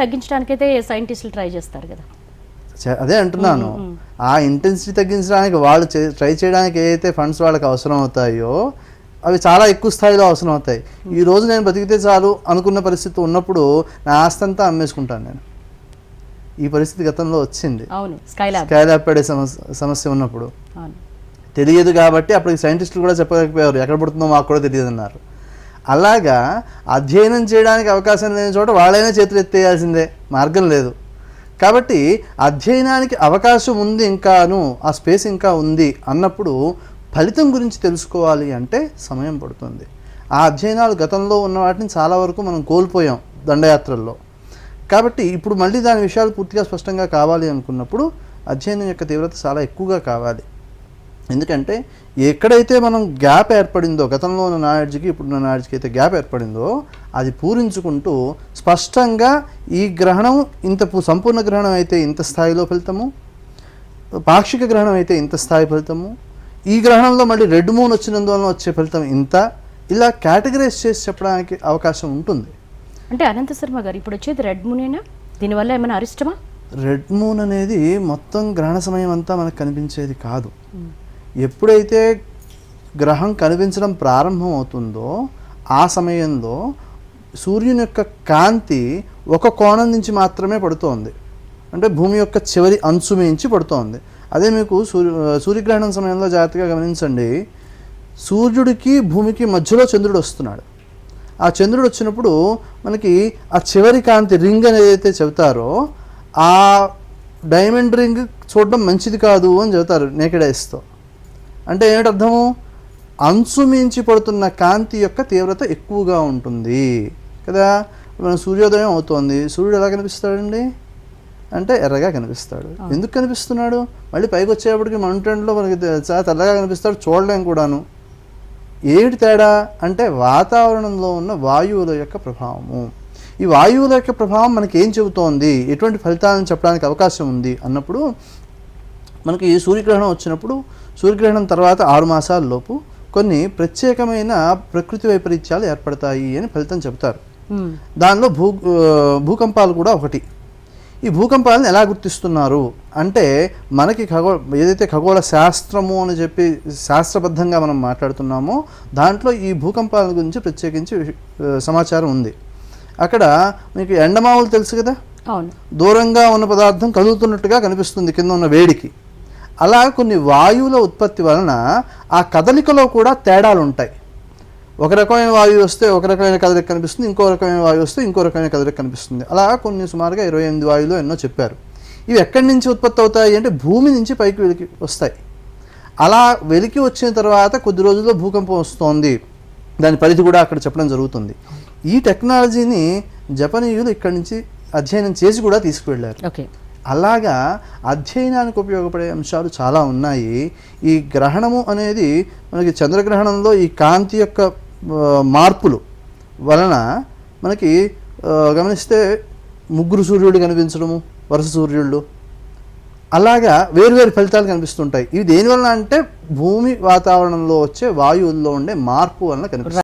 తగ్గించడానికైతే సైంటిస్టులు ట్రై చేస్తారు కదా. అదే అంటున్నాను, ఆ ఇంటెన్సిటీ తగ్గించడానికి వాళ్ళు ట్రై చేయడానికి ఏదైతే ఫండ్స్ వాళ్ళకి అవసరం అవుతాయో అవి చాలా ఎక్కువ స్థాయిలో అవసరం అవుతాయి. ఈ రోజు నేను బతికితే చాలు అనుకున్న పరిస్థితి ఉన్నప్పుడు నా ఆస్తి అంతా అమ్మేసుకుంటాను నేను. ఈ పరిస్థితి గతంలో వచ్చింది స్కైలాబ్ పడే సమస్య ఉన్నప్పుడు. తెలియదు కాబట్టి అప్పుడు సైంటిస్టులు కూడా చెప్పలేకపోయారు, ఎక్కడ పడుతుందో మాకు కూడా తెలియదు అన్నారు. అలాగా అధ్యయనం చేయడానికి అవకాశం లేని చోట వాళ్ళైనా చేతులు ఎత్తేయాల్సిందే, మార్గం లేదు. కాబట్టి అధ్యయనానికి అవకాశం ఉంది, ఇంకాను ఆ స్పేస్ ఇంకా ఉంది అన్నప్పుడు ఫలితం గురించి తెలుసుకోవాలి అంటే సమయం పడుతుంది. ఆ అధ్యయనాలు గతంలో ఉన్న వాటిని చాలా వరకు మనం కోల్పోయాం దండయాత్రల్లో. కాబట్టి ఇప్పుడు మళ్ళీ దాని విషయాలు పూర్తిగా స్పష్టంగా కావాలి అనుకున్నప్పుడు అధ్యయనం యొక్క తీవ్రత చాలా ఎక్కువగా కావాలి. ఎందుకంటే ఎక్కడైతే మనం గ్యాప్ ఏర్పడిందో, గతంలో ఉన్న నాలెడ్జ్కి ఇప్పుడున్న నాలెడ్జ్కి అయితే గ్యాప్ ఏర్పడిందో అది పూరించుకుంటూ స్పష్టంగా ఈ గ్రహణం ఇంత సంపూర్ణ గ్రహణం అయితే ఇంత స్థాయిలో ఫలితము, పాక్షిక గ్రహణం అయితే ఇంత స్థాయి ఫలితము, ఈ గ్రహణంలో మళ్ళీ రెడ్ మూన్ వచ్చినందువలన వచ్చే ఫలితం ఇంత, ఇలా కేటగరైజ్ చేసి చెప్పడానికి అవకాశం ఉంటుంది. అంటే అనంత శర్మ గారు ఇప్పుడు వచ్చేది రెడ్ మూనేనా? దీనివల్ల ఏమైనా అరిష్టమా? రెడ్ మూన్ అనేది మొత్తం గ్రహణ సమయం అంతా మనకు కనిపించేది కాదు. ఎప్పుడైతే గ్రహం కనిపించడం ప్రారంభం అవుతుందో ఆ సమయంలో సూర్యుని యొక్క కాంతి ఒక కోణం నుంచి మాత్రమే పడుతోంది, అంటే భూమి యొక్క చివరి అంచు మించి పడుతోంది. అదే మీకు సూర్యగ్రహణం సమయంలో జాగ్రత్తగా గమనించండి, సూర్యుడికి భూమికి మధ్యలో చంద్రుడు వస్తున్నాడు. ఆ చంద్రుడు వచ్చినప్పుడు మనకి ఆ చివరి కాంతి రింగ్ అనేది ఏదైతే చెబుతారో ఆ డైమండ్ రింగ్ చూడడం మంచిది కాదు అని చెబుతారు నేకెడ్ ఐస్తో. అంటే ఏమిటి అర్థము? అంచు మించి పడుతున్న కాంతి యొక్క తీవ్రత ఎక్కువగా ఉంటుంది కదా. మన సూర్యోదయం అవుతోంది, సూర్యుడు ఎలా కనిపిస్తాడండి అంటే ఎర్రగా కనిపిస్తాడు. ఎందుకు కనిపిస్తున్నాడు? మళ్ళీ పైకి వచ్చేప్పటికి మౌంటైన్లో మనకి చాలా తెల్లగా కనిపిస్తాడు, చూడలేం కూడాను. ఏమిటి తేడా అంటే వాతావరణంలో ఉన్న వాయువుల యొక్క ప్రభావము. ఈ వాయువుల యొక్క ప్రభావం మనకి ఏం చెబుతోంది, ఎటువంటి ఫలితాలను చెప్పడానికి అవకాశం ఉంది అన్నప్పుడు మనకి సూర్యగ్రహణం వచ్చినప్పుడు, సూర్యగ్రహణం తర్వాత 6 మాసాల లోపు కొన్ని ప్రత్యేకమైన ప్రకృతి వైపరీత్యాలు ఏర్పడతాయి అని ఫలితం చెబుతారు. దానిలో భూకంపాలు కూడా ఒకటి. ఈ భూకంపాలను ఎలా గుర్తిస్తున్నారు అంటే మనకి ఏదైతే ఖగోళ శాస్త్రము అని చెప్పి శాస్త్రబద్ధంగా మనం మాట్లాడుతున్నామో దాంట్లో ఈ భూకంపాల గురించి ప్రత్యేకించి సమాచారం ఉంది. అక్కడ మీకు ఎండమావులు తెలుసు కదా, దూరంగా ఉన్న పదార్థం కదులుతున్నట్టుగా కనిపిస్తుంది కింద ఉన్న వేడికి. అలా కొన్ని వాయువుల ఉత్పత్తి వలన ఆ కదలికలో కూడా తేడాలు ఉంటాయి. ఒక రకమైన వాయువు వస్తే ఒక రకమైన కదలిక కనిపిస్తుంది, ఇంకో రకమైన వాయువు వస్తే ఇంకో రకమైన కదలిక కనిపిస్తుంది. అలా కొన్ని సుమారుగా 28 వాయువులు ఎన్నో చెప్పారు. ఇవి ఎక్కడి నుంచి ఉత్పత్తి అవుతాయి అంటే భూమి నుంచి పైకి వెలికి వస్తాయి. అలా వెలికి వచ్చిన తర్వాత కొద్ది రోజుల్లో భూకంపం వస్తోంది, దాని పరిధి కూడా అక్కడ చెప్పడం జరుగుతుంది. ఈ టెక్నాలజీని జపనీయులు ఇక్కడి నుంచి అధ్యయనం చేసి కూడా తీసుకువెళ్ళారు. అలాగా అధ్యయనానికి ఉపయోగపడే అంశాలు చాలా ఉన్నాయి. ఈ గ్రహణము అనేది మనకి చంద్రగ్రహణంలో ఈ కాంతి యొక్క మార్పులు వలన మనకి గమనిస్తే 3 సూర్యుడు కనిపించడము, వరుస సూర్యుళ్ళు, అలాగా వేరువేరు ఫలితాలు కనిపిస్తుంటాయి. ఇవి దేనివల్ల అంటే భూమి వాతావరణంలో వచ్చే వాయువుల్లో ఉండే మార్పు వలన కనిపిస్తుంది.